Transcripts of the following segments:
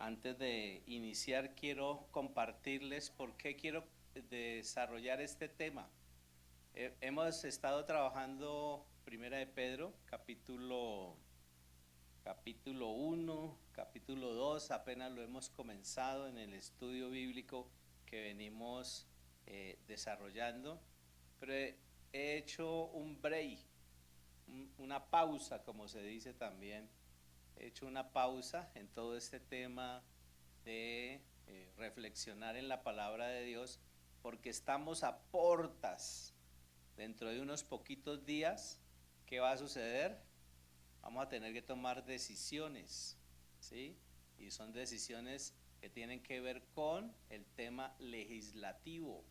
Antes de iniciar, quiero compartirles por qué quiero desarrollar este tema. Hemos estado trabajando Primera de Pedro, capítulo 1, capítulo 2, apenas lo hemos comenzado en el estudio bíblico que venimos desarrollando, pero he hecho un break, una pausa, como se dice también. He hecho una pausa en todo este tema de reflexionar en la palabra de Dios, porque estamos a portas. Dentro de unos poquitos días, ¿qué va a suceder? Vamos a tener que tomar decisiones, ¿sí? Y son decisiones que tienen que ver con el tema legislativo.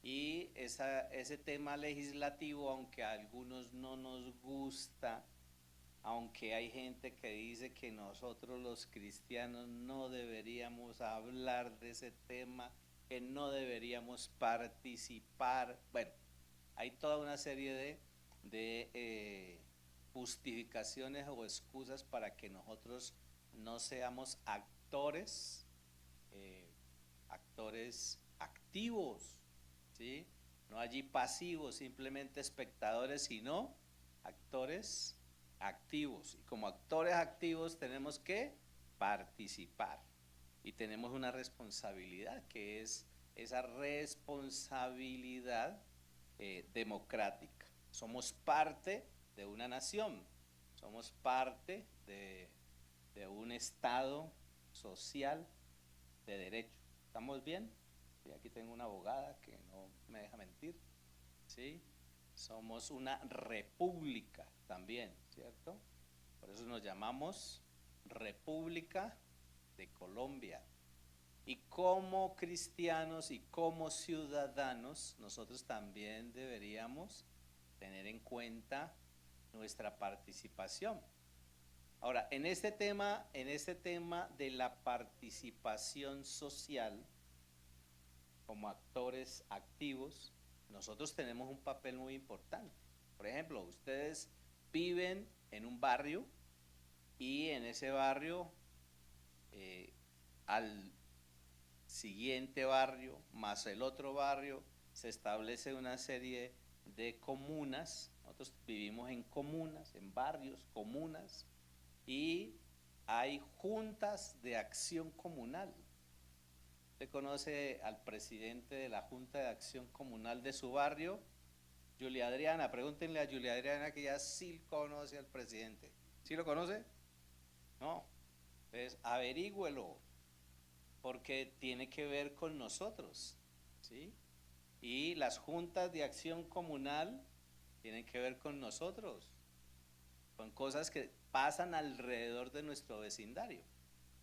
Y ese tema legislativo, aunque a algunos no nos gusta, aunque hay gente que dice que nosotros los cristianos no deberíamos hablar de ese tema, que no deberíamos participar. Bueno, hay toda una serie de justificaciones o excusas para que nosotros no seamos eh, actores activos, ¿sí? No allí pasivos, simplemente espectadores, sino actores activos. Y como actores activos tenemos que participar. Y tenemos una responsabilidad, que es esa responsabilidad democrática. Somos parte de una nación, somos parte de un estado social de derecho. ¿Estamos bien? Y aquí tengo una abogada que no me deja mentir, ¿sí? Somos una república también, ¿cierto? Por eso nos llamamos República de Colombia. Y como cristianos y como ciudadanos, nosotros también deberíamos tener en cuenta nuestra participación. Ahora, en este tema de la participación social como actores activos, nosotros tenemos un papel muy importante. Por ejemplo, ustedes viven en un barrio y en ese barrio, al siguiente barrio más el otro barrio, se establece una serie de comunas. Nosotros vivimos en comunas, en barrios, comunas, y hay juntas de acción comunal. Usted conoce al presidente de la Junta de Acción Comunal de su barrio, Julia Adriana. Pregúntenle a Julia Adriana, que ya sí conoce al presidente. ¿Sí lo conoce? No. Entonces, averígüelo, porque tiene que ver con nosotros, ¿sí? Y las juntas de acción comunal tienen que ver con nosotros, con cosas que pasan alrededor de nuestro vecindario.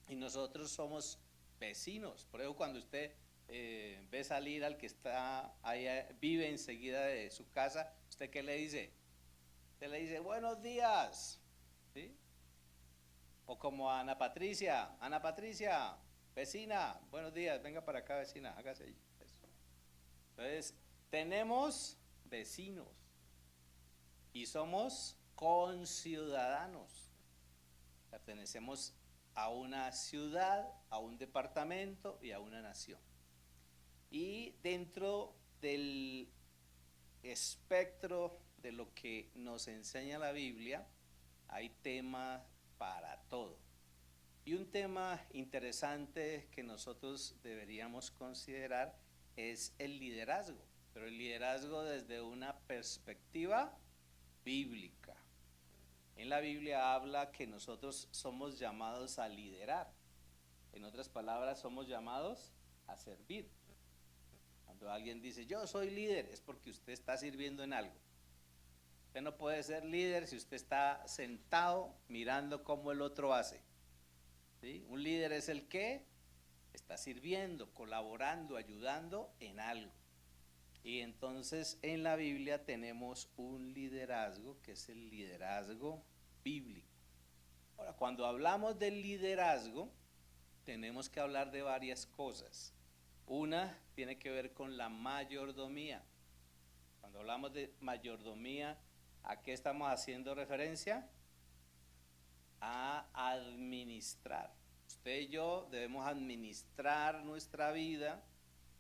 Y nosotros somos vecinos. Por eso cuando usted ve salir al que está ahí, vive enseguida de su casa, ¿usted qué le dice? Usted le dice, buenos días, ¿sí? O como a Ana Patricia, vecina, buenos días, venga para acá, vecina, hágase eso. Entonces, tenemos vecinos y somos conciudadanos. Pertenecemos a una ciudad, a un departamento y a una nación. Y dentro del espectro de lo que nos enseña la Biblia, hay temas para todo. Y un tema interesante que nosotros deberíamos considerar es el liderazgo, pero el liderazgo desde una perspectiva bíblica. En la Biblia habla que nosotros somos llamados a liderar. En otras palabras, somos llamados a servir. Cuando alguien dice, yo soy líder, es porque usted está sirviendo en algo. Usted no puede ser líder si usted está sentado mirando cómo el otro hace, ¿sí? Un líder es el que está sirviendo, colaborando, ayudando en algo. Y entonces en la Biblia tenemos un liderazgo que es el liderazgo bíblico. Ahora, cuando hablamos del liderazgo, tenemos que hablar de varias cosas. Una tiene que ver con la mayordomía. Cuando hablamos de mayordomía, ¿a qué estamos haciendo referencia? A administrar. Usted y yo debemos administrar nuestra vida,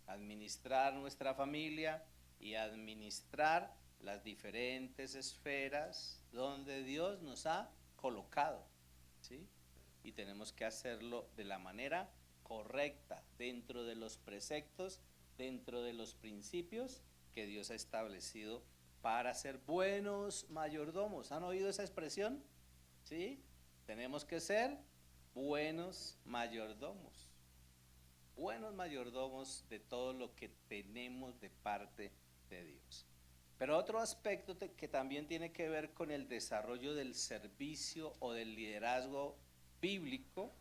administrar nuestra familia y administrar las diferentes esferas donde Dios nos ha colocado, ¿sí? Y tenemos que hacerlo de la manera correcta, dentro de los preceptos, dentro de los principios que Dios ha establecido para ser buenos mayordomos. ¿Han oído esa expresión? ¿Sí? Tenemos que ser buenos mayordomos de todo lo que tenemos de parte de Dios. Pero otro aspecto que también tiene que ver con el desarrollo del servicio o del liderazgo bíblico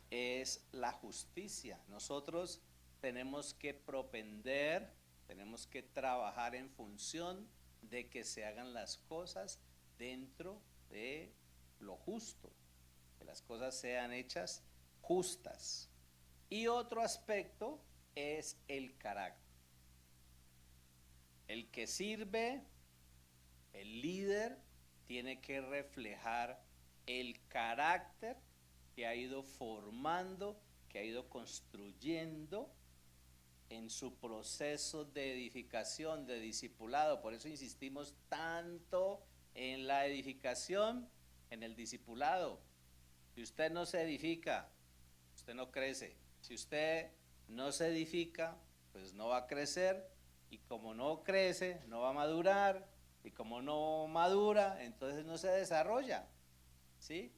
es la justicia. Nosotros tenemos que propender, tenemos que trabajar en función de que se hagan las cosas dentro de lo justo, que las cosas sean hechas justas. Y otro aspecto es el carácter. El que sirve, el líder, tiene que reflejar el carácter que ha ido formando, que ha ido construyendo en su proceso de edificación, de discipulado. Por eso insistimos tanto en la edificación, en el discipulado. Si usted no se edifica, usted no crece. Si usted no se edifica, pues no va a crecer, y como no crece, no va a madurar, y como no madura, entonces no se desarrolla, ¿sí?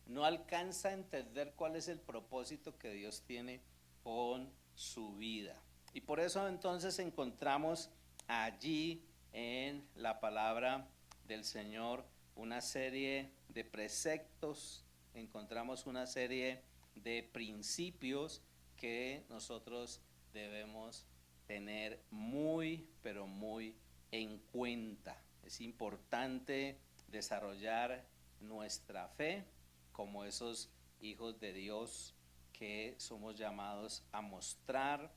No alcanza a entender cuál es el propósito que Dios tiene con su vida. Y por eso entonces encontramos allí en la palabra del Señor una serie de preceptos, encontramos una serie de principios que nosotros debemos tener muy, pero muy en cuenta. Es importante desarrollar nuestra fe como esos hijos de Dios que somos llamados a mostrar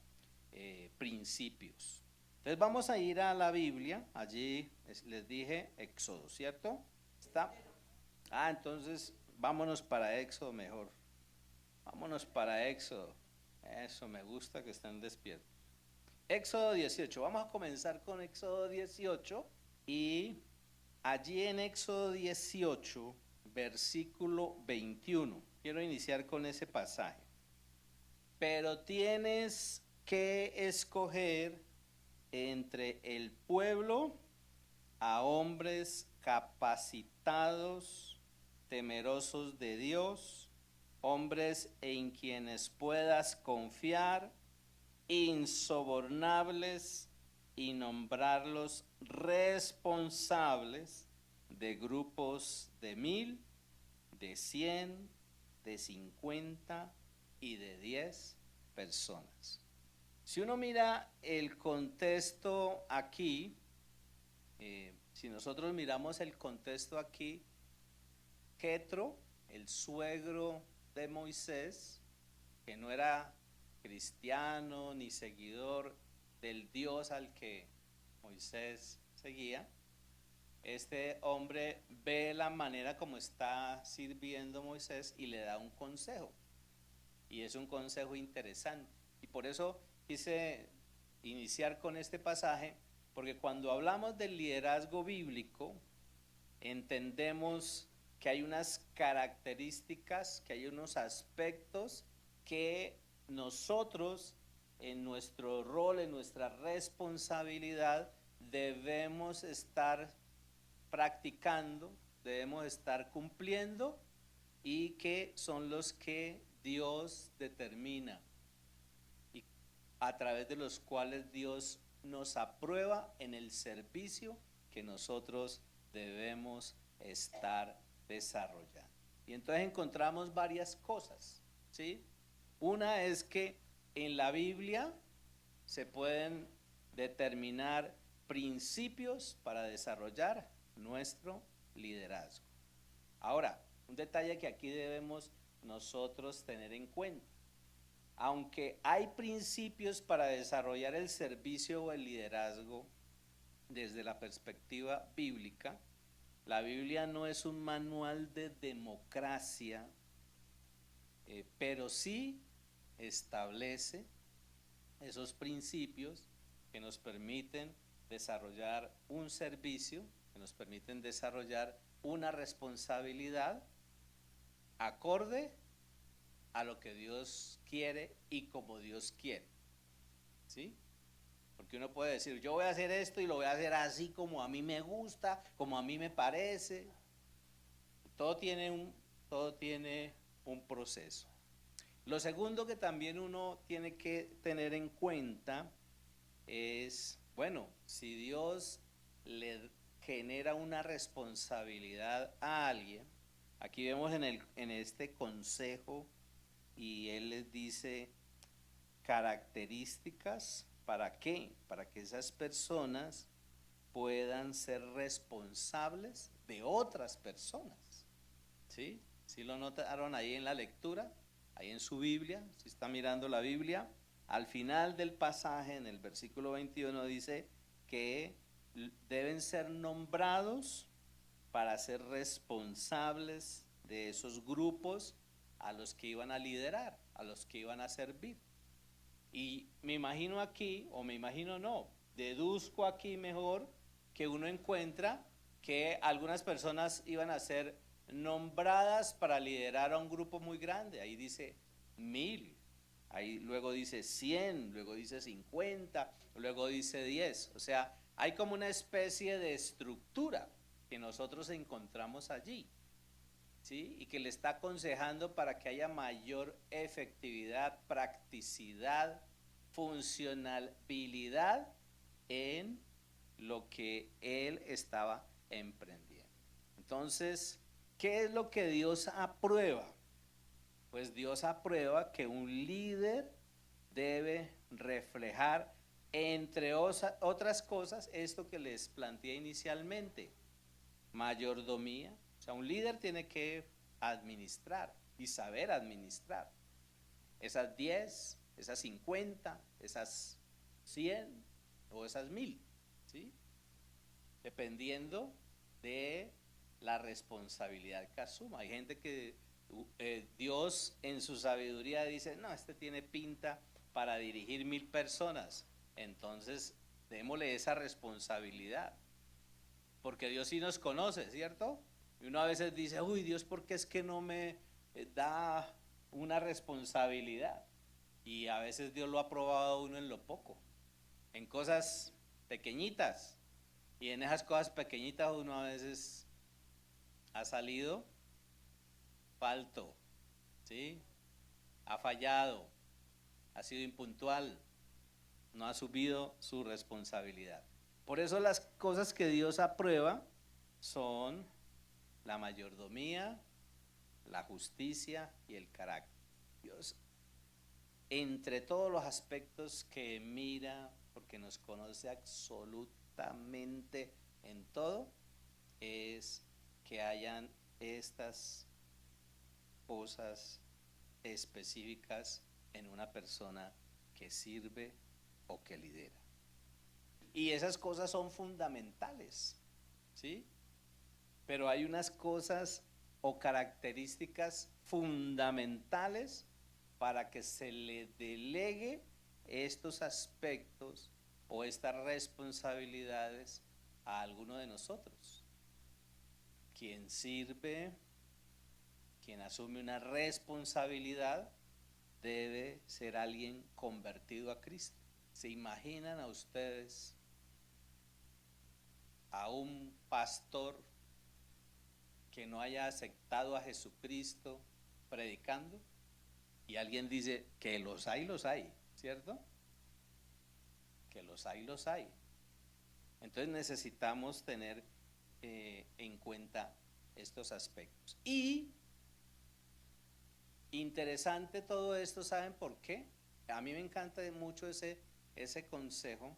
principios. Entonces vamos a ir a la Biblia. Allí les dije Éxodo, ¿cierto? ¿Está? Entonces vámonos para Éxodo mejor. Vámonos para Éxodo. Eso, me gusta que estén despiertos. Éxodo 18. Vamos a comenzar con Éxodo 18. Y allí en Éxodo 18, versículo 21. Quiero iniciar con ese pasaje. Pero tienes que escoger entre el pueblo a hombres capacitados, temerosos de Dios, hombres en quienes puedas confiar, insobornables, y nombrarlos responsables de grupos de 1000, de 100, de 50 y de 10 personas. Si uno mira el contexto aquí, si nosotros miramos el contexto aquí, Jetro, el suegro de Moisés, que no era cristiano ni seguidor del Dios al que Moisés seguía, este hombre ve la manera como está sirviendo Moisés y le da un consejo. Y es un consejo interesante. Y por eso quise iniciar con este pasaje, porque cuando hablamos del liderazgo bíblico, entendemos que hay unas características, que hay unos aspectos que nosotros en nuestro rol, en nuestra responsabilidad, debemos estar practicando, debemos estar cumpliendo, y que son los que Dios determina y a través de los cuales Dios nos aprueba en el servicio que nosotros debemos estar desarrollando. Y entonces encontramos varias cosas, ¿sí? Una es que en la Biblia se pueden determinar principios para desarrollar nuestro liderazgo. Ahora, un detalle que aquí debemos nosotros tener en cuenta. Aunque hay principios para desarrollar el servicio o el liderazgo desde la perspectiva bíblica, la Biblia no es un manual de democracia pero sí establece esos principios que nos permiten desarrollar un servicio, que nos permiten desarrollar una responsabilidad acorde a lo que Dios quiere y como Dios quiere, ¿sí? Porque uno puede decir, yo voy a hacer esto y lo voy a hacer así como a mí me gusta, como a mí me parece. Todo tiene un proceso. Lo segundo que también uno tiene que tener en cuenta es, bueno, si Dios le genera una responsabilidad a alguien, aquí vemos en este consejo y él les dice características, ¿para qué? Para que esas personas puedan ser responsables de otras personas, ¿sí? ¿Sí lo notaron ahí en la lectura? Ahí en su Biblia, si está mirando la Biblia, al final del pasaje, en el versículo 21, dice que deben ser nombrados para ser responsables de esos grupos a los que iban a liderar, a los que iban a servir. Y me imagino aquí, o me imagino no, deduzco aquí mejor que uno encuentra que algunas personas iban a ser nombradas para liderar a un grupo muy grande. Ahí dice 1000, ahí luego dice 100, luego dice 50, luego dice 10. O sea, hay como una especie de estructura que nosotros encontramos allí, ¿sí? Y que le está aconsejando para que haya mayor efectividad, practicidad, funcionalidad en lo que él estaba emprendiendo. Entonces, ¿qué es lo que Dios aprueba? Pues Dios aprueba que un líder debe reflejar, entre otras cosas, esto que les planteé inicialmente: mayordomía. O sea, un líder tiene que administrar y saber administrar esas 10, esas 50, esas 100 o esas 1000, ¿sí? Dependiendo de la responsabilidad que asuma. Hay gente que Dios en su sabiduría dice, no, este tiene pinta para dirigir 1000 personas, entonces démosle esa responsabilidad, porque Dios sí nos conoce, ¿cierto? Y uno a veces dice, uy, Dios, ¿por qué es que no me da una responsabilidad? Y a veces Dios lo ha probado a uno en lo poco, en cosas pequeñitas. Y en esas cosas pequeñitas uno a veces ha salido falto, ¿sí? Ha fallado, ha sido impuntual, no ha asumido su responsabilidad. Por eso las cosas que Dios aprueba son la mayordomía, la justicia y el carácter. Dios, entre todos los aspectos que mira, porque nos conoce absolutamente en todo, es que hayan estas cosas específicas en una persona que sirve o que lidera. Y esas cosas son fundamentales, ¿sí? Pero hay unas cosas o características fundamentales para que se le delegue estos aspectos o estas responsabilidades a alguno de nosotros. Quien sirve, quien asume una responsabilidad, debe ser alguien convertido a Cristo. ¿Se imaginan a ustedes a un pastor que no haya aceptado a Jesucristo predicando? Y alguien dice que los hay, ¿cierto? Que los hay. Entonces necesitamos tener en cuenta estos aspectos. Y interesante todo esto, ¿saben por qué? A mí me encanta mucho ese consejo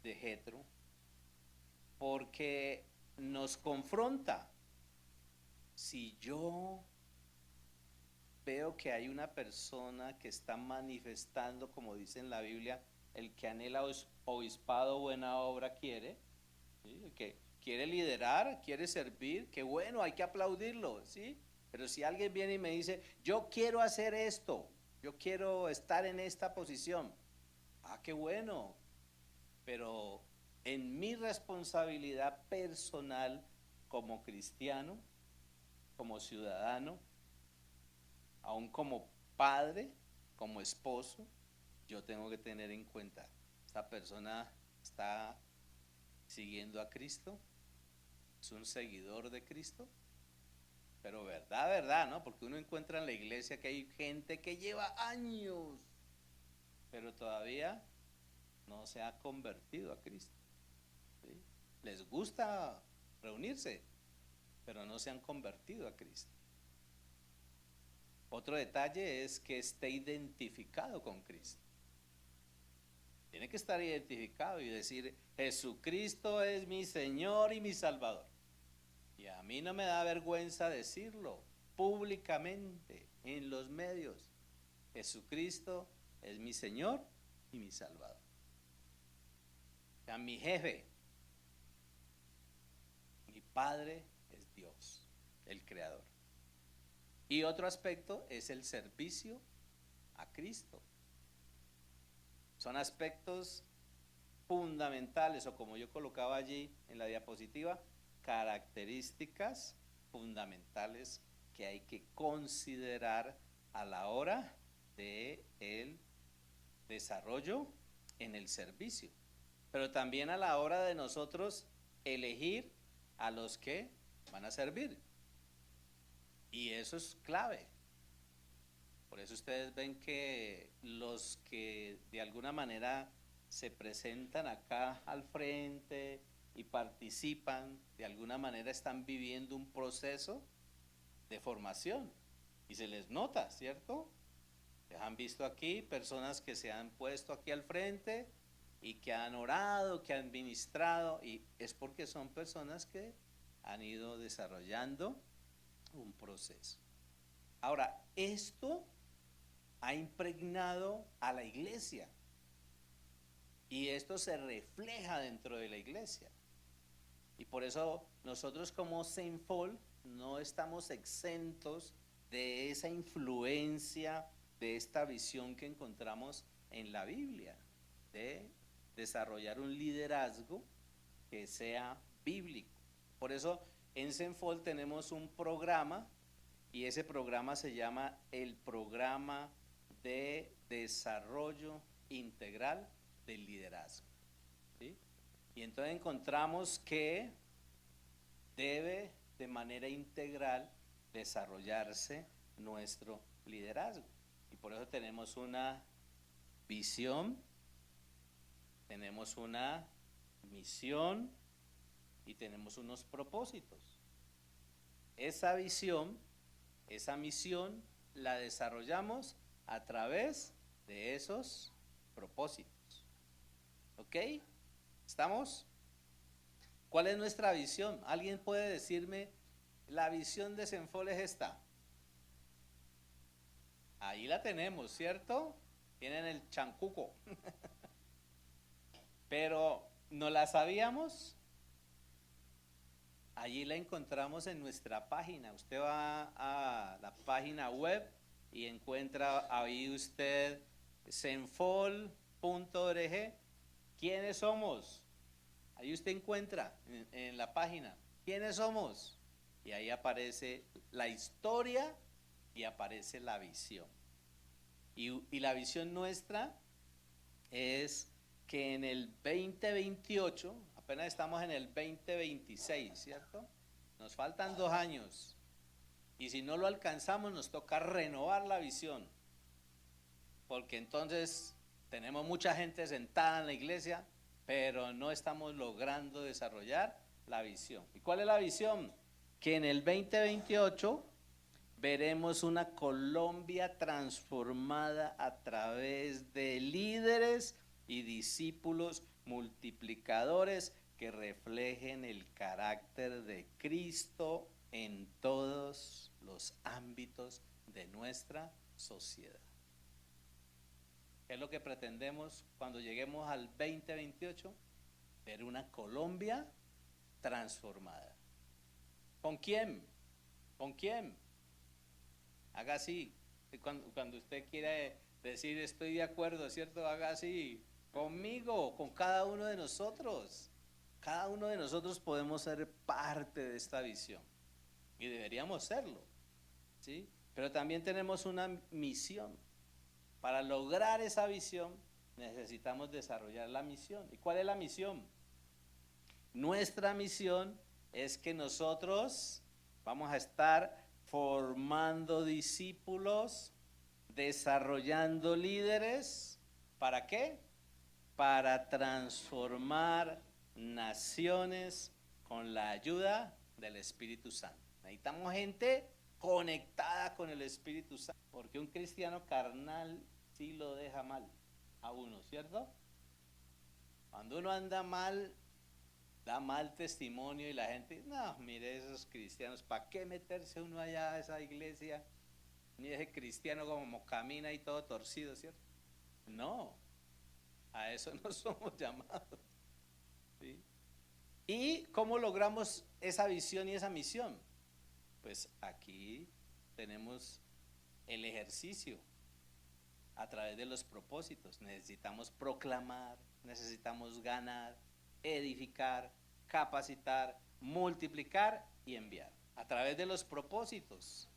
de Jethro, porque nos confronta. Si yo veo que hay una persona que está manifestando, como dice en la Biblia, el que anhela obispado, buena obra quiere, ¿sí? El que quiere liderar, quiere servir, qué bueno, hay que aplaudirlo, ¿sí? Pero si alguien viene y me dice, yo quiero hacer esto, yo quiero estar en esta posición, qué bueno, pero en mi responsabilidad personal como cristiano, como ciudadano, aún como padre, como esposo, yo tengo que tener en cuenta, esta persona está siguiendo a Cristo, es un seguidor de Cristo, pero verdad, verdad, ¿no? Porque uno encuentra en la iglesia que hay gente que lleva años, pero todavía no se ha convertido a Cristo, ¿sí? Les gusta reunirse, pero no se han convertido a Cristo. Otro detalle es que esté identificado con Cristo. Tiene que estar identificado y decir, Jesucristo es mi Señor y mi Salvador. Y a mí no me da vergüenza decirlo públicamente en los medios. Jesucristo es mi Señor y mi Salvador. A mi jefe, mi Padre es Dios, el Creador. Y otro aspecto es el servicio a Cristo. Son aspectos fundamentales, o como yo colocaba allí en la diapositiva, características fundamentales que hay que considerar a la hora del desarrollo en el servicio, pero también a la hora de nosotros elegir a los que van a servir. Y eso es clave. Por eso ustedes ven que los que de alguna manera se presentan acá al frente y participan, de alguna manera están viviendo un proceso de formación y se les nota, ¿cierto? Les han visto aquí personas que se han puesto aquí al frente y que han orado, que han ministrado, y es porque son personas que han ido desarrollando un proceso. Ahora, esto ha impregnado a la iglesia y esto se refleja dentro de la iglesia. Y por eso nosotros como Senfol no estamos exentos de esa influencia, de esta visión que encontramos en la Biblia, de desarrollar un liderazgo que sea bíblico. Por eso en Senfol tenemos un programa y ese programa se llama el Programa de Desarrollo Integral del Liderazgo, ¿sí? Y entonces encontramos que debe de manera integral desarrollarse nuestro liderazgo. Y por eso tenemos una visión, tenemos una misión y tenemos unos propósitos. Esa visión, esa misión la desarrollamos a través de esos propósitos. ¿Ok? ¿Estamos? ¿Cuál es nuestra visión? ¿Alguien puede decirme la visión de Senfol es esta? Ahí la tenemos, ¿cierto? Tienen el chancuco. Pero ¿no la sabíamos? Allí la encontramos en nuestra página. Usted va a la página web y encuentra ahí usted senfol.org. ¿Quiénes somos? Ahí usted encuentra en la página quiénes somos. Y ahí aparece la historia y aparece la visión. Y la visión nuestra es que en el 2028, apenas estamos en el 2026, ¿cierto? Nos faltan 2 años. Y si no lo alcanzamos, nos toca renovar la visión. Porque entonces tenemos mucha gente sentada en la iglesia, pero no estamos logrando desarrollar la visión. ¿Y cuál es la visión? Que en el 2028 veremos una Colombia transformada a través de líderes y discípulos multiplicadores que reflejen el carácter de Cristo en todos los ámbitos de nuestra sociedad. ¿Qué es lo que pretendemos cuando lleguemos al 2028? Ver una Colombia transformada. ¿Con quién? ¿Con quién? haga así. Cuando usted quiera decir estoy de acuerdo, ¿cierto? Haga así conmigo, con cada uno de nosotros. Cada uno de nosotros podemos ser parte de esta visión y deberíamos serlo, ¿sí? Pero también tenemos una misión. Para lograr esa visión necesitamos desarrollar la misión. ¿Y cuál es la misión? Nuestra misión es que nosotros vamos a estar formando discípulos, desarrollando líderes. ¿Para qué? Para transformar naciones con la ayuda del Espíritu Santo. Necesitamos gente conectada con el Espíritu Santo, porque un cristiano carnal sí lo deja mal a uno, ¿cierto? Cuando uno anda mal, da mal testimonio y la gente, no, mire esos cristianos, ¿para qué meterse uno allá a esa iglesia? Ni ese cristiano como camina y todo torcido, ¿cierto? No, a eso no somos llamados, ¿sí? ¿Y cómo logramos esa visión y esa misión? Pues aquí tenemos el ejercicio a través de los propósitos. Necesitamos proclamar, necesitamos ganar, edificar, capacitar, multiplicar y enviar a través de los propósitos.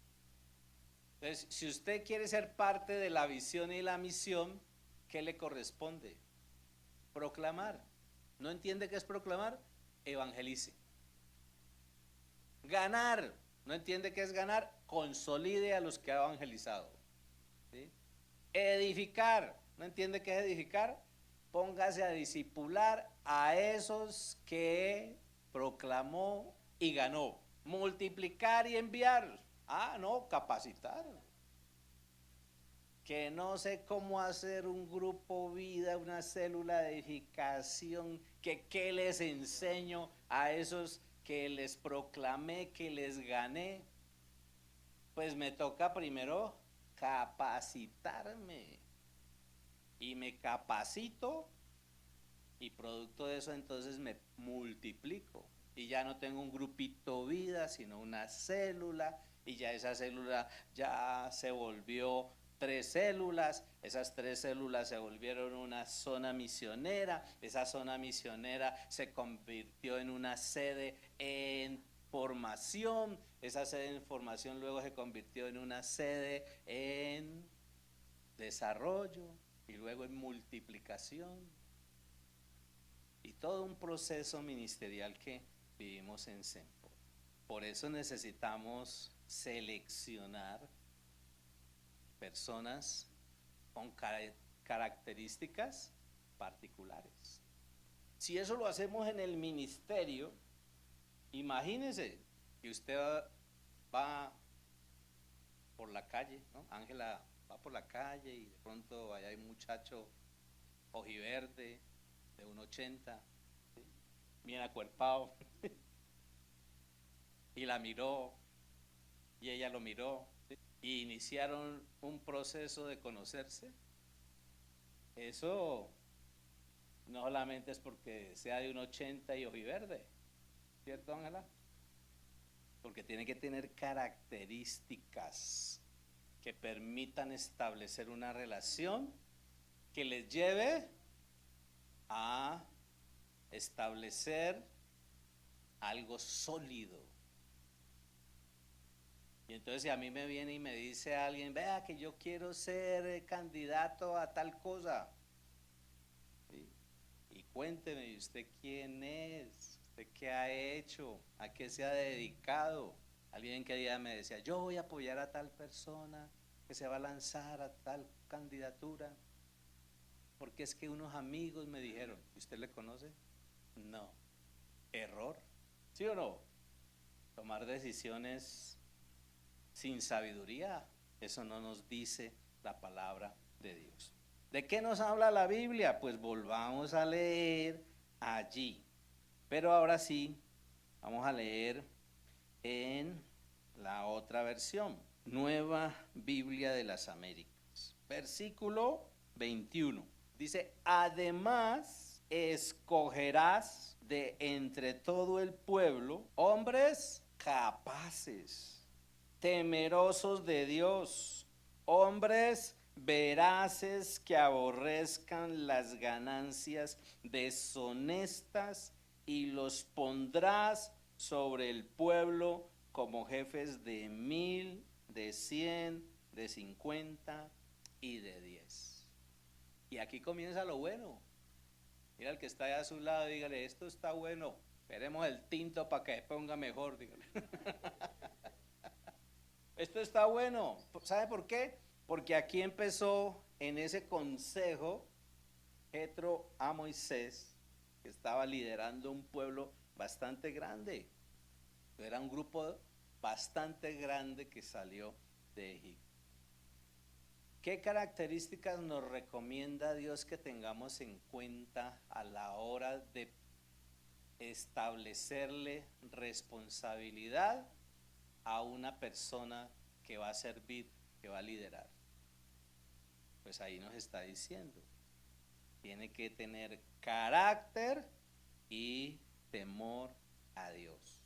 Entonces, si usted quiere ser parte de la visión y la misión, ¿qué le corresponde? Proclamar. ¿No entiende qué es proclamar? Evangelice. Ganar. ¿No entiende qué es ganar? Consolide a los que ha evangelizado, ¿sí? Edificar. ¿No entiende qué es edificar? Póngase a discipular a esos que proclamó y ganó. Multiplicar y enviar. Ah, no, capacitar. Que no sé cómo hacer un grupo vida, una célula de edificación, que qué les enseño a esos que les proclamé, que les gané. Pues me toca primero capacitarme. Y me capacito y producto de eso entonces me multiplico. Y ya no tengo un grupito vida, sino una célula. Y ya esa célula ya se volvió 3 células, esas 3 células se volvieron una zona misionera, esa zona misionera se convirtió en una sede en formación, esa sede en formación luego se convirtió en una sede en desarrollo y luego en multiplicación y todo un proceso ministerial que vivimos en Sempo. Por eso necesitamos seleccionar personas con características particulares. Si eso lo hacemos en el ministerio, imagínese que usted va por la calle, ¿no? Ángela va por la calle y de pronto allá hay un muchacho ojiverde de 1,80, ¿sí? Bien acuerpado, y la miró y ella lo miró, ¿sí? Y iniciaron un proceso de conocerse. Eso no solamente es porque sea de 1,80 y ojiverde, ¿cierto, Ángela? Porque tiene que tener características que permitan establecer una relación que les lleve a establecer algo sólido. Y entonces si a mí me viene y me dice alguien, vea que yo quiero ser candidato a tal cosa, ¿sí? Y cuénteme, ¿y usted quién es? ¿Usted qué ha hecho? ¿A qué se ha dedicado? Alguien que día me decía, yo voy a apoyar a tal persona que se va a lanzar a tal candidatura, porque es que unos amigos me dijeron. ¿Y usted le conoce? No. Error. ¿Sí o no? Tomar decisiones sin sabiduría, eso no nos dice la palabra de Dios. ¿De qué nos habla la Biblia? Pues volvamos a leer allí. Pero ahora sí, vamos a leer en la otra versión, Nueva Biblia de las Américas. Versículo 21. Dice, además escogerás de entre todo el pueblo hombres capaces, temerosos de Dios, hombres veraces que aborrezcan las ganancias deshonestas, y los pondrás sobre el pueblo como jefes de 1000, de 100, de 50 y de 10. Y aquí comienza lo bueno. Mira al que está allá a su lado, dígale, esto está bueno, esperemos el tinto para que ponga mejor, dígale. Esto está bueno. ¿Sabe por qué? Porque aquí empezó en ese consejo Jetro a Moisés, que estaba liderando un pueblo bastante grande. Era un grupo bastante grande que salió de Egipto. ¿Qué características nos recomienda Dios que tengamos en cuenta a la hora de establecerle responsabilidad a una persona que va a servir, que va a liderar? Pues ahí nos está diciendo, tiene que tener carácter y temor a Dios.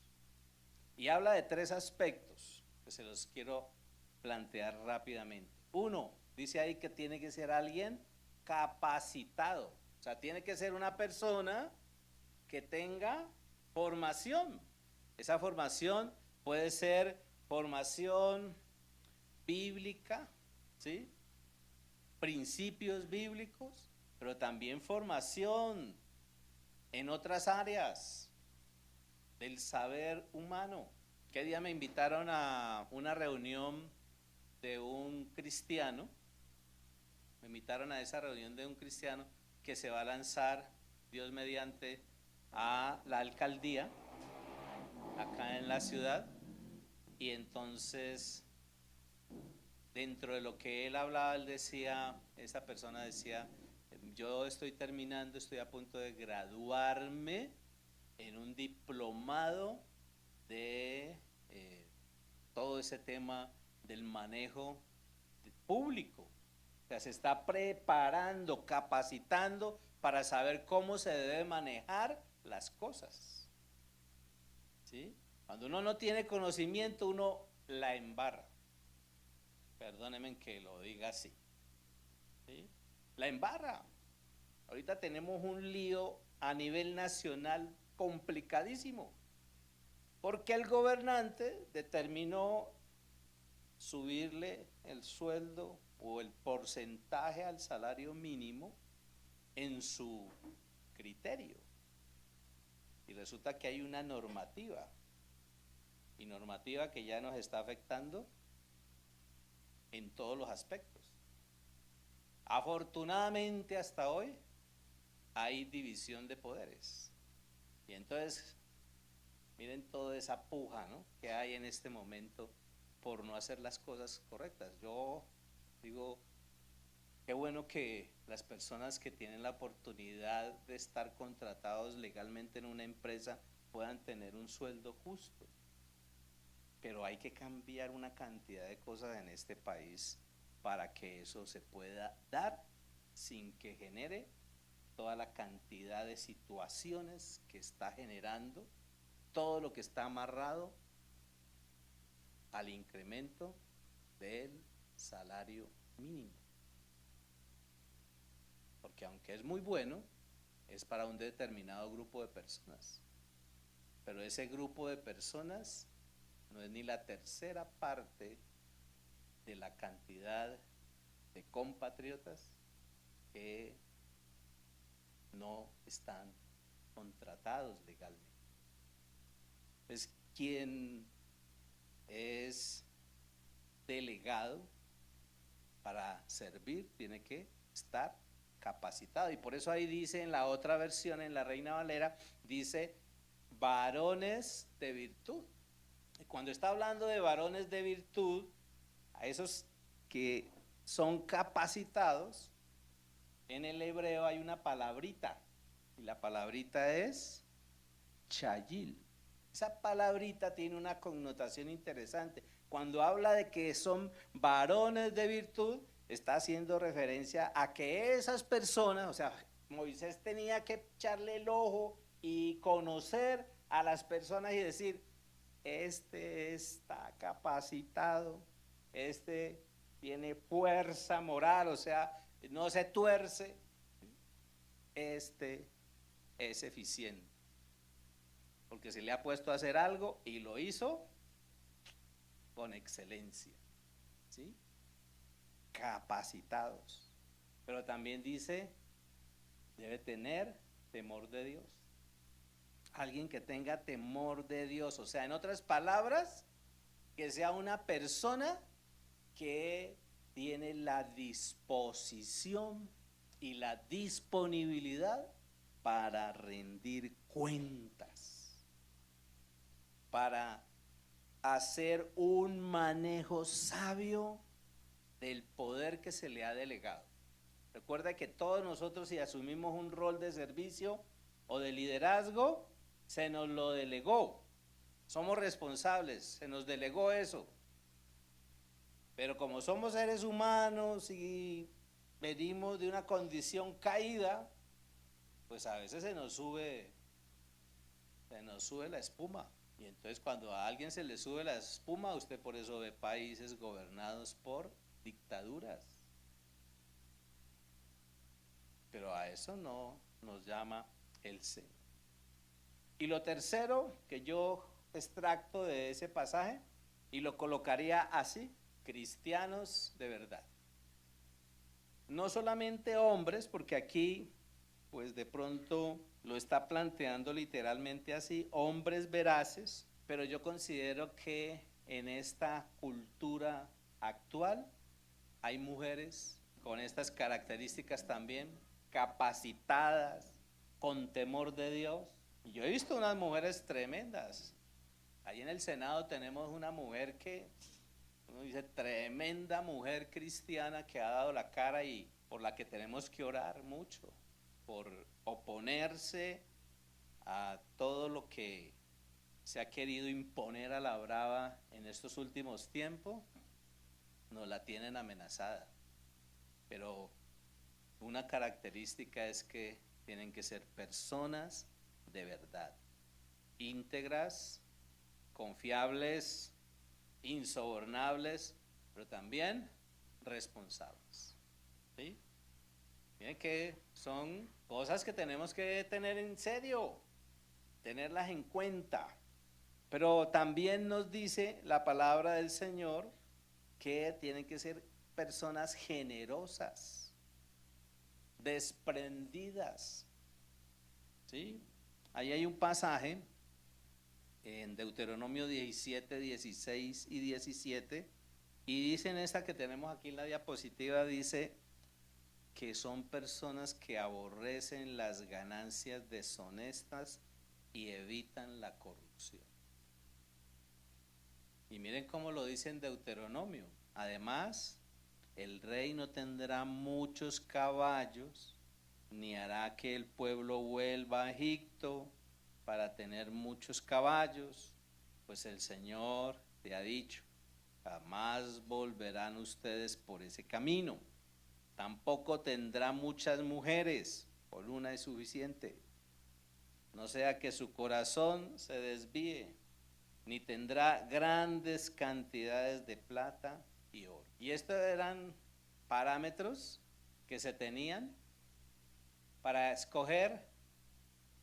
Y habla de 3 aspectos que se los quiero plantear rápidamente. 1, dice ahí que tiene que ser alguien capacitado, o sea, tiene que ser una persona que tenga formación. Esa formación puede ser formación bíblica, ¿sí? Principios bíblicos, pero también formación en otras áreas del saber humano. ¿Qué día me invitaron a una reunión de un cristiano? Me invitaron a esa reunión de un cristiano que se va a lanzar, Dios mediante, a la alcaldía acá en la ciudad. Y entonces, dentro de lo que él hablaba, él decía, esa persona decía, yo estoy terminando, estoy a punto de graduarme en un diplomado de todo ese tema del manejo público. O sea, se está preparando, capacitando para saber cómo se debe manejar las cosas, ¿sí? Cuando uno no tiene conocimiento, uno la embarra. Perdónenme que lo diga así, ¿sí? La embarra. Ahorita tenemos un lío a nivel nacional complicadísimo, porque el gobernante determinó subirle el sueldo o el porcentaje al salario mínimo en su criterio. Y resulta que hay una normativa, y normativa que ya nos está afectando en todos los aspectos. Afortunadamente hasta hoy hay división de poderes. Y entonces, miren toda esa puja, ¿no?, que hay en este momento por no hacer las cosas correctas. Yo digo, qué bueno que las personas que tienen la oportunidad de estar contratados legalmente en una empresa puedan tener un sueldo justo. Pero hay que cambiar una cantidad de cosas en este país para que eso se pueda dar sin que genere toda la cantidad de situaciones que está generando, todo lo que está amarrado al incremento del salario mínimo. Porque aunque es muy bueno, es para un determinado grupo de personas, pero ese grupo de personas no es ni la tercera parte de la cantidad de compatriotas que no están contratados legalmente. Pues quien es delegado para servir tiene que estar capacitado, y por eso ahí dice en la otra versión, en la Reina Valera, dice varones de virtud. Y cuando está hablando de varones de virtud, a esos que son capacitados, en el hebreo hay una palabrita, y la palabrita es chayil. Esa palabrita tiene una connotación interesante. Cuando habla de que son varones de virtud, está haciendo referencia a que esas personas, o sea, Moisés tenía que echarle el ojo y conocer a las personas y decir, este está capacitado, este tiene fuerza moral, o sea, no se tuerce, este es eficiente, porque se le ha puesto a hacer algo y lo hizo con excelencia, ¿sí? Capacitados. Pero también dice, debe tener temor de Dios. Alguien que tenga temor de Dios, o sea, en otras palabras, que sea una persona que tiene la disposición y la disponibilidad para rendir cuentas, para hacer un manejo sabio del poder que se le ha delegado. Recuerda que todos nosotros, si asumimos un rol de servicio o de liderazgo, se nos lo delegó. Somos responsables, se nos delegó eso. Pero como somos seres humanos y venimos de una condición caída, pues a veces se nos sube la espuma. Y entonces cuando a alguien se le sube la espuma, usted por eso ve países gobernados por dictaduras. Pero a eso no nos llama el Señor. Y lo tercero que yo extracto de ese pasaje, y lo colocaría así: cristianos de verdad. No solamente hombres, porque aquí pues de pronto lo está planteando literalmente así, hombres veraces, pero yo considero que en esta cultura actual hay mujeres con estas características también, capacitadas, con temor de Dios. Y yo he visto unas mujeres tremendas. Ahí en el Senado tenemos una mujer que uno dice, tremenda mujer cristiana que ha dado la cara y por la que tenemos que orar mucho, por oponerse a todo lo que se ha querido imponer a la brava en estos últimos tiempos. Nos la tienen amenazada, pero una característica es que tienen que ser personas de verdad, íntegras, confiables, insobornables, pero también responsables, ¿sí? Miren que son cosas que tenemos que tener en serio, tenerlas en cuenta. Pero también nos dice la palabra del Señor que tienen que ser personas generosas, desprendidas, ¿sí? Ahí hay un pasaje en Deuteronomio 17, 16 y 17, y dice en esta que tenemos aquí en la diapositiva, dice que son personas que aborrecen las ganancias deshonestas y evitan la corrupción. Y miren cómo lo dice en Deuteronomio. Además, el rey no tendrá muchos caballos, ni hará que el pueblo vuelva a Egipto para tener muchos caballos, pues el Señor te ha dicho, jamás volverán ustedes por ese camino. Tampoco tendrá muchas mujeres, por una es suficiente. No sea que su corazón se desvíe, ni tendrá grandes cantidades de plata y oro. Y estos eran parámetros que se tenían para escoger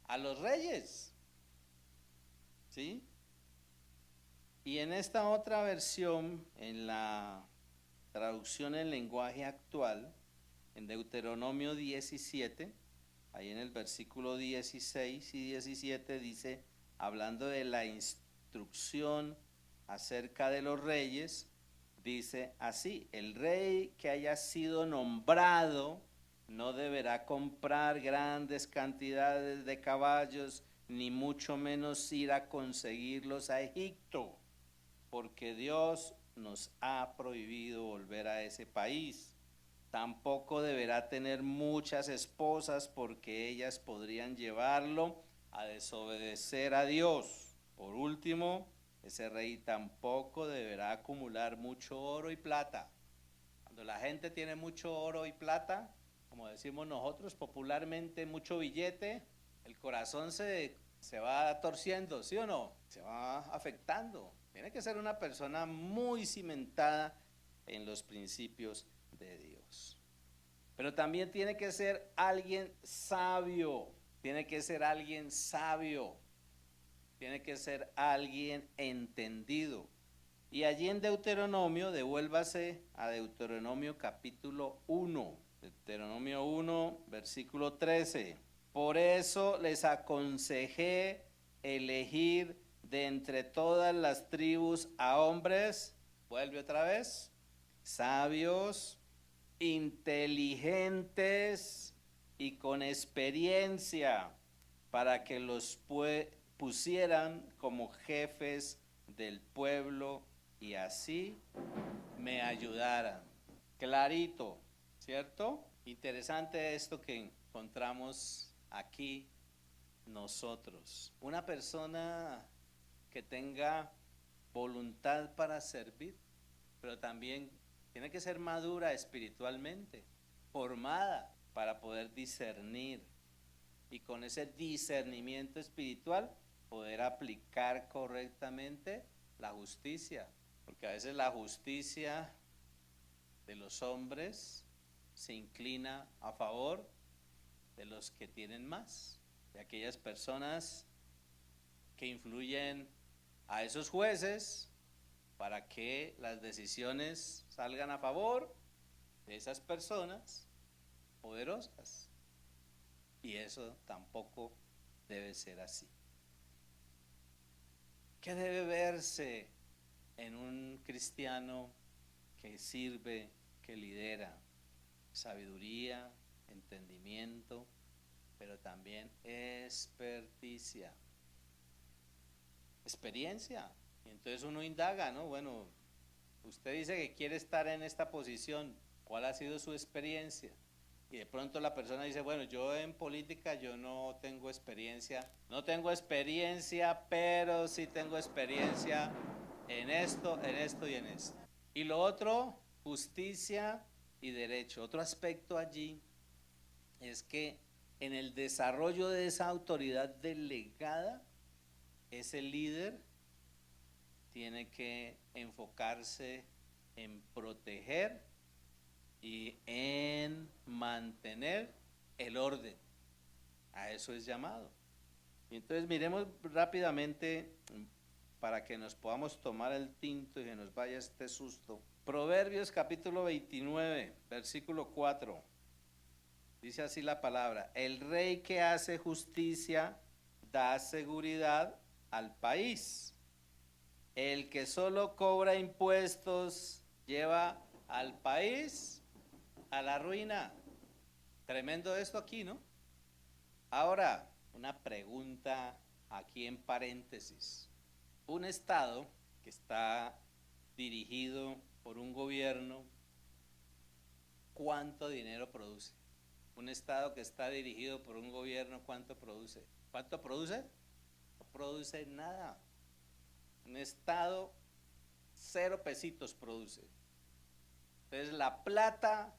a los reyes, ¿sí? Y en esta otra versión, en la traducción en lenguaje actual, en Deuteronomio 17, ahí en el versículo 16 y 17 dice, hablando de la instrucción acerca de los reyes, dice así: el rey que haya sido nombrado no deberá comprar grandes cantidades de caballos, ni mucho menos ir a conseguirlos a Egipto, porque Dios nos ha prohibido volver a ese país. Tampoco deberá tener muchas esposas, porque ellas podrían llevarlo a desobedecer a Dios. Por último, ese rey tampoco deberá acumular mucho oro y plata. Cuando la gente tiene mucho oro y plata, como decimos nosotros popularmente, mucho billete, el corazón se se va torciendo, ¿sí o no? Se va afectando. Tiene que ser una persona muy cimentada en los principios de Dios. Pero también tiene que ser alguien sabio. Tiene que ser alguien sabio. Tiene que ser alguien entendido. Y allí en Deuteronomio, devuélvase a Deuteronomio capítulo 1. Deuteronomio 1, versículo 13. Por eso les aconsejé elegir de entre todas las tribus a hombres, vuelve otra vez, sabios, inteligentes y con experiencia, para que los pusieran como jefes del pueblo y así me ayudaran. Clarito, ¿cierto? Interesante esto que encontramos aquí nosotros. Una persona que tenga voluntad para servir, pero también tiene que ser madura espiritualmente, formada para poder discernir y con ese discernimiento espiritual poder aplicar correctamente la justicia, porque a veces la justicia de los hombres se inclina a favor de los que tienen más, de aquellas personas que influyen a esos jueces para que las decisiones salgan a favor de esas personas poderosas. Y eso tampoco debe ser así. ¿Qué debe verse en un cristiano que sirve, que lidera? Sabiduría, entendimiento, pero también experticia, experiencia. Y entonces uno indaga, ¿no? Bueno, usted dice que quiere estar en esta posición, ¿cuál ha sido su experiencia? Y de pronto la persona dice, bueno, yo en política yo no tengo experiencia, pero sí tengo experiencia en esto y en esto. Y lo otro, justicia y derecho. Otro aspecto allí es que en el desarrollo de esa autoridad delegada, ese líder tiene que enfocarse en proteger y en mantener el orden. A eso es llamado. Y entonces miremos rápidamente para que nos podamos tomar el tinto y que nos vaya este susto. Proverbios capítulo 29, versículo 4. Dice así la palabra: el rey que hace justicia da seguridad al país. El que solo cobra impuestos lleva al país a la ruina. Tremendo esto aquí, ¿no? Ahora, una pregunta aquí en paréntesis. Un estado que está dirigido por un gobierno, ¿cuánto dinero produce? Un estado que está dirigido por un gobierno, ¿cuánto produce? ¿Cuánto produce? No produce nada. Un estado, 0 pesitos produce. Entonces la plata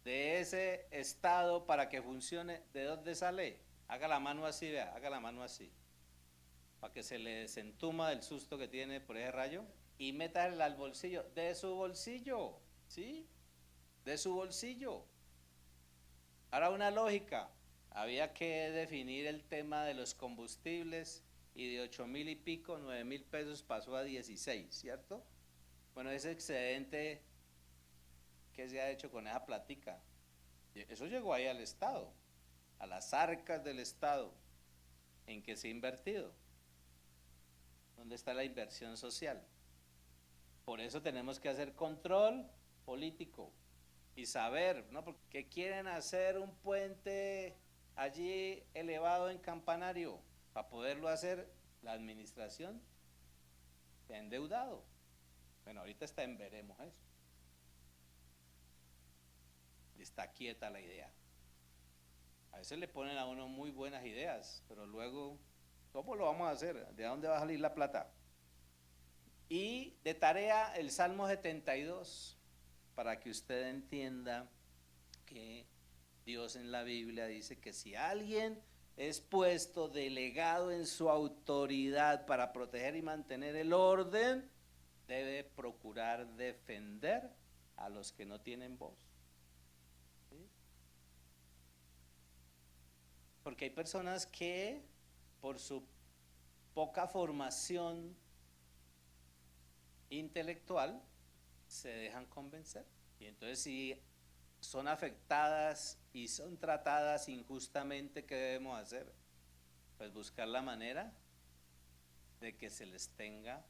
de ese estado para que funcione, ¿de dónde sale? Haga la mano así, vea, haga la mano así, para que se le desentuma del susto que tiene por ese rayo, y métala al bolsillo, de su bolsillo, ¿sí? De su bolsillo. Ahora una lógica, había que definir el tema de los combustibles y de 8.000 y pico, 9.000 pesos pasó a 16, ¿cierto? Bueno, ese excedente, ¿qué se ha hecho con esa platica? Eso llegó ahí al Estado, a las arcas del Estado, en que se ha invertido. ¿Dónde está la inversión social? Por eso tenemos que hacer control político y saber, ¿no? Porque quieren hacer un puente allí elevado en Campanario. Para poderlo hacer, la administración se ha endeudado. Bueno, ahorita está en veremos eso. Está quieta la idea. A veces le ponen a uno muy buenas ideas, pero luego, ¿cómo lo vamos a hacer? ¿De dónde va a salir la plata? Y de tarea el Salmo 72, para que usted entienda que Dios en la Biblia dice que si alguien es puesto, delegado en su autoridad para proteger y mantener el orden, debe procurar defender a los que no tienen voz. ¿Sí? Porque hay personas que por su poca formación intelectual se dejan convencer. Y entonces si son afectadas y son tratadas injustamente, ¿qué debemos hacer? Pues buscar la manera de que se les tenga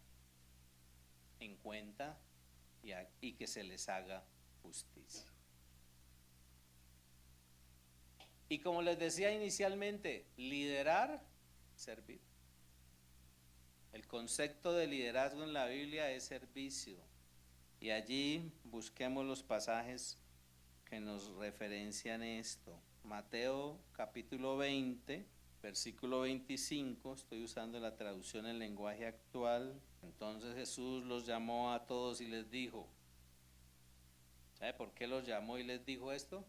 en cuenta y que se les haga justicia. Y como les decía inicialmente, liderar, servir. El concepto de liderazgo en la Biblia es servicio. Y allí busquemos los pasajes que nos referencian esto. Mateo capítulo 20, versículo 25, estoy usando la traducción en lenguaje actual. Entonces Jesús los llamó a todos y les dijo, ¿sabe por qué los llamó y les dijo esto?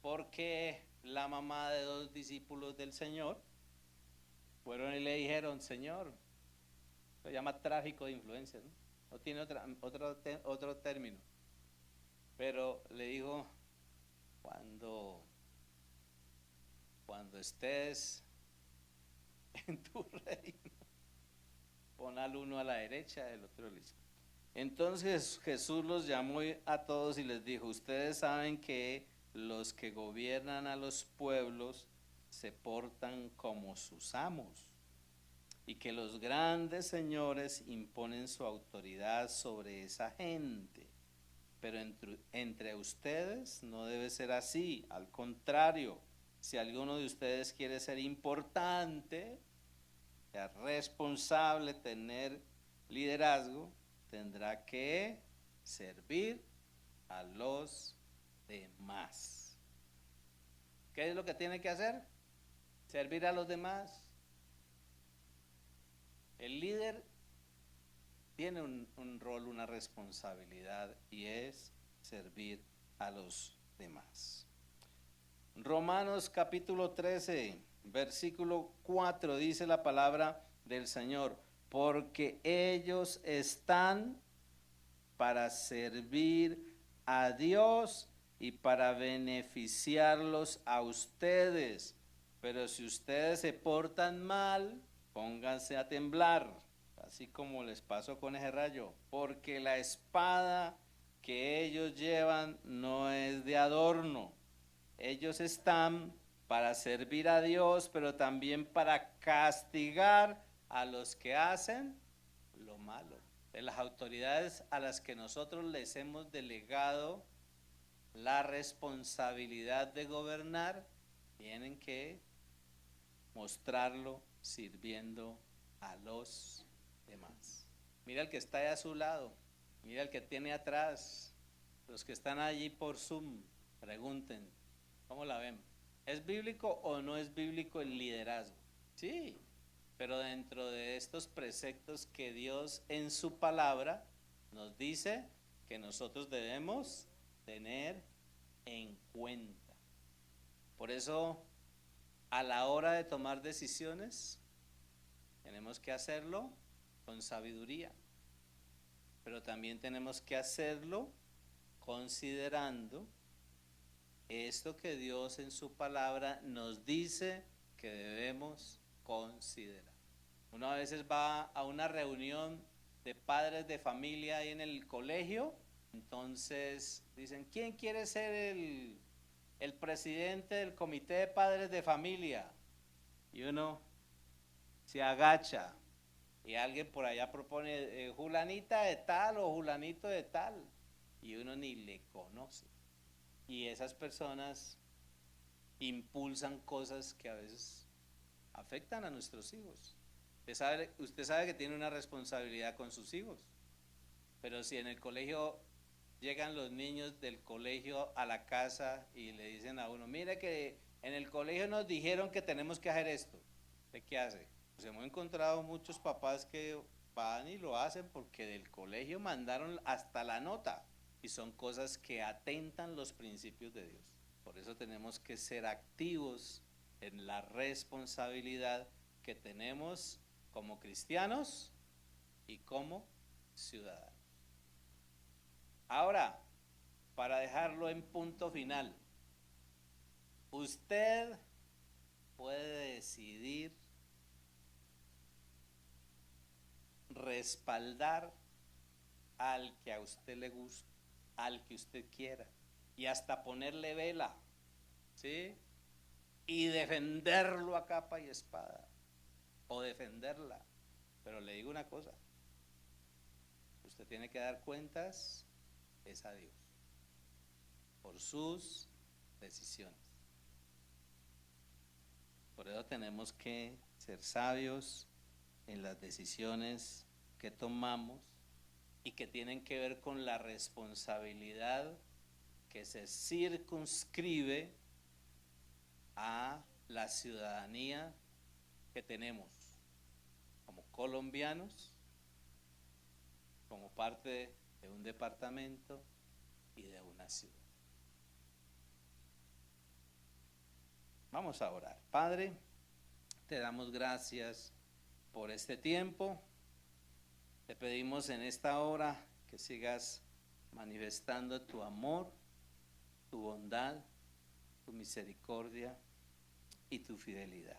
Porque la mamá de 2 discípulos del Señor fueron y le dijeron, Señor, se llama tráfico de influencias, ¿no? No tiene otro término, pero le dijo, cuando estés en tu reino, pon al uno a la derecha, el otro a la izquierda. Entonces Jesús los llamó a todos y les dijo, ustedes saben que los que gobiernan a los pueblos se portan como sus amos y que los grandes señores imponen su autoridad sobre esa gente. Pero entre ustedes no debe ser así, al contrario, si alguno de ustedes quiere ser importante, ser responsable, tener liderazgo, tendrá que servir a los demás. ¿Qué es lo que tiene que hacer? Servir a los demás. El líder tiene un rol, una responsabilidad y es servir a los demás. Romanos capítulo 13, versículo 4 dice la palabra del Señor, porque ellos están para servir a Dios y para beneficiarlos a ustedes. Pero si ustedes se portan mal, pónganse a temblar, así como les pasó con ese rayo, porque la espada que ellos llevan no es de adorno. Ellos están para servir a Dios, pero también para castigar a los que hacen lo malo. De las autoridades a las que nosotros les hemos delegado la responsabilidad de gobernar, tienen que mostrarlo sirviendo a los demás. Mira el que está ahí a su lado, mira el que tiene atrás, los que están allí por Zoom, pregunten, ¿cómo la ven? ¿Es bíblico o no es bíblico el liderazgo? Sí, pero dentro de estos preceptos que Dios en su palabra nos dice que nosotros debemos tener en cuenta. Por eso, a la hora de tomar decisiones, tenemos que hacerlo con sabiduría, pero también tenemos que hacerlo considerando esto que Dios en su palabra nos dice que debemos considerar. Uno a veces va a una reunión de padres de familia ahí en el colegio, entonces dicen, ¿quién quiere ser el presidente del comité de padres de familia? Y uno se agacha y alguien por allá propone Julanita de tal o Julanito de tal y uno ni le conoce. Y esas personas impulsan cosas que a veces afectan a nuestros hijos. Usted sabe que tiene una responsabilidad con sus hijos, pero si en el colegio llegan los niños del colegio a la casa y le dicen a uno, mire que en el colegio nos dijeron que tenemos que hacer esto, ¿usted qué hace? Pues hemos encontrado muchos papás que van y lo hacen porque del colegio mandaron hasta la nota y son cosas que atentan los principios de Dios. Por eso tenemos que ser activos en la responsabilidad que tenemos como cristianos y como ciudadanos. Ahora, para dejarlo en punto final, usted puede decidir respaldar al que a usted le guste, al que usted quiera, y hasta ponerle vela, ¿sí? Y defenderlo a capa y espada, o defenderla. Pero le digo una cosa, usted tiene que dar cuentas es a Dios por sus decisiones. Por eso tenemos que ser sabios en las decisiones que tomamos y que tienen que ver con la responsabilidad que se circunscribe a la ciudadanía que tenemos como colombianos, como parte de un departamento y de una ciudad. Vamos a orar. Padre, te damos gracias por este tiempo. Te pedimos en esta hora que sigas manifestando tu amor, tu bondad, tu misericordia y tu fidelidad.